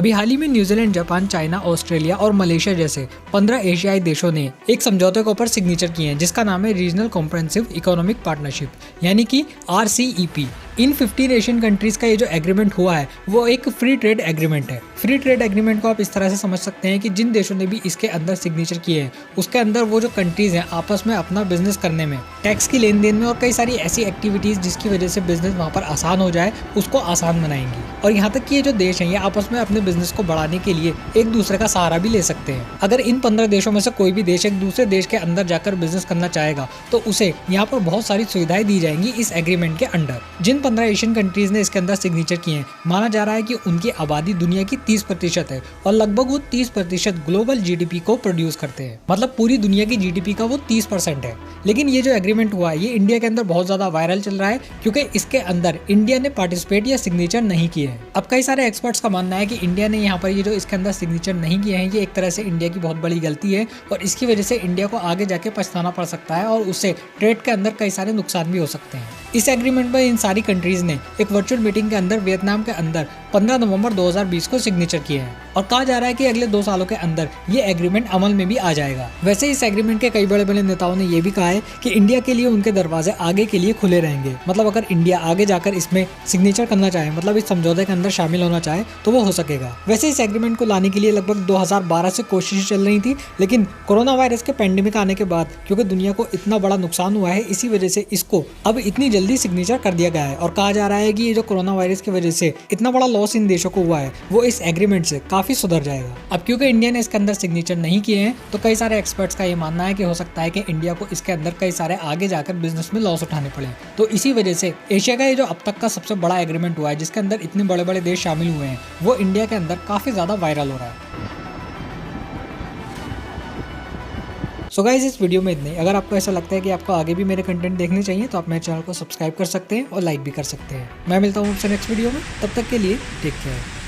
अभी हाल ही में New Zealand, Japan, China, Australia और मलेशिया जैसे 15 एशियाई देशों ने एक समझौते के ऊपर सिग्नेचर किए हैं जिसका नाम है रीजनल कॉम्प्रिहेंसिव इकोनॉमिक पार्टनरशिप यानी कि RCEP। इन 15 एशियन कंट्रीज का ये जो एग्रीमेंट हुआ है वो एक फ्री ट्रेड एग्रीमेंट है। फ्री ट्रेड एग्रीमेंट को आप इस तरह से समझ सकते हैं कि जिन देशों ने भी इसके अंदर सिग्नेचर किए हैं उसके अंदर वो जो कंट्रीज हैं आपस में अपना बिजनेस करने में, टैक्स की लेन देन में और कई सारी ऐसी एक्टिविटीज जिसकी वजह से बिजनेस वहाँ पर आसान हो जाए उसको आसान बनाएंगी। और यहाँ तक कि ये जो देश हैं ये आपस में अपने बिजनेस को बढ़ाने के लिए एक दूसरे का सहारा भी ले सकते हैं। अगर इन 15 देशों में से कोई भी देश एक दूसरे देश के अंदर जाकर बिजनेस करना चाहेगा तो उसे यहाँ पर बहुत सारी सुविधाएं दी जाएंगी इस एग्रीमेंट के अंडर। जिन 15 एशियन कंट्रीज ने इसके अंदर सिग्नेचर किए हैं माना जा रहा है कि उनकी आबादी दुनिया की 30% है और लगभग वो 30% ग्लोबल GDP को प्रोड्यूस करते हैं। मतलब पूरी दुनिया की GDP का वो 30% है। लेकिन ये जो एग्रीमेंट हुआ है ये इंडिया के अंदर बहुत ज्यादा वायरल चल रहा है क्योंकि इसके अंदर इंडिया ने पार्टिसिपेट या सिग्नेचर नहीं किए हैं। अब कई सारे एक्सपर्ट्स का मानना है कि इंडिया ने यहाँ पर ये जो इसके अंदर सिग्नेचर नहीं किए हैं ये एक तरह से इंडिया की बहुत बड़ी गलती है और इसकी वजह से इंडिया को आगे जाके पछताना पड़ सकता है और उससे ट्रेड के अंदर कई सारे नुकसान भी हो सकते हैं। इस एग्रीमेंट में इन सारी कंट्रीज ने एक वर्चुअल मीटिंग के अंदर वियतनाम के अंदर 15 नवंबर 2020 को सिग्नेचर किए हैं और कहा जा रहा है कि अगले 2 सालों के अंदर ये एग्रीमेंट अमल में भी आ जाएगा। वैसे इस एग्रीमेंट के कई बड़े बड़े नेताओं ने ये भी कहा है कि इंडिया के लिए उनके दरवाजे आगे के लिए खुले रहेंगे। मतलब अगर इंडिया आगे जाकर इसमें सिग्नेचर करना चाहे, मतलब इस समझौते के अंदर शामिल होना चाहे तो वो हो सकेगा। वैसे इस एग्रीमेंट को लाने के लिए लगभग 2012 से कोशिशें चल रही थी, लेकिन कोरोना वायरस के पैंडेमिक आने के बाद क्योंकि दुनिया को इतना बड़ा नुकसान हुआ है इसी वजह से इसको अब इतनी जल्दी सिग्नेचर कर दिया गया है और कहा जा रहा है कि ये जो कोरोना वायरस की वजह से इतना बड़ा लॉस इन देशों को हुआ है वो इस एग्रीमेंट से काफी सुधर जाएगा। अब क्योंकि इंडिया ने इसके अंदर सिग्नेचर नहीं किए हैं तो कई सारे एक्सपर्ट्स का ये मानना है कि हो सकता है कि इंडिया को इसके अंदर कई सारे आगे जाकर बिजनेस में लॉस उठाने पड़े। तो इसी वजह से एशिया का ये जो अब तक का सबसे बड़ा एग्रीमेंट हुआ है जिसके अंदर इतने बड़े बड़े देश शामिल हुए हैं वो इंडिया के अंदर काफी ज्यादा वायरल हो रहा है। सो गाइस इस वीडियो में इतने। अगर आपको ऐसा लगता है कि आपको आगे भी मेरे कंटेंट देखने चाहिए तो आप मेरे चैनल को सब्सक्राइब कर सकते हैं और लाइक भी कर सकते हैं। मैं मिलता हूँ आपसे नेक्स्ट वीडियो में, तब तक के लिए टेक केयर।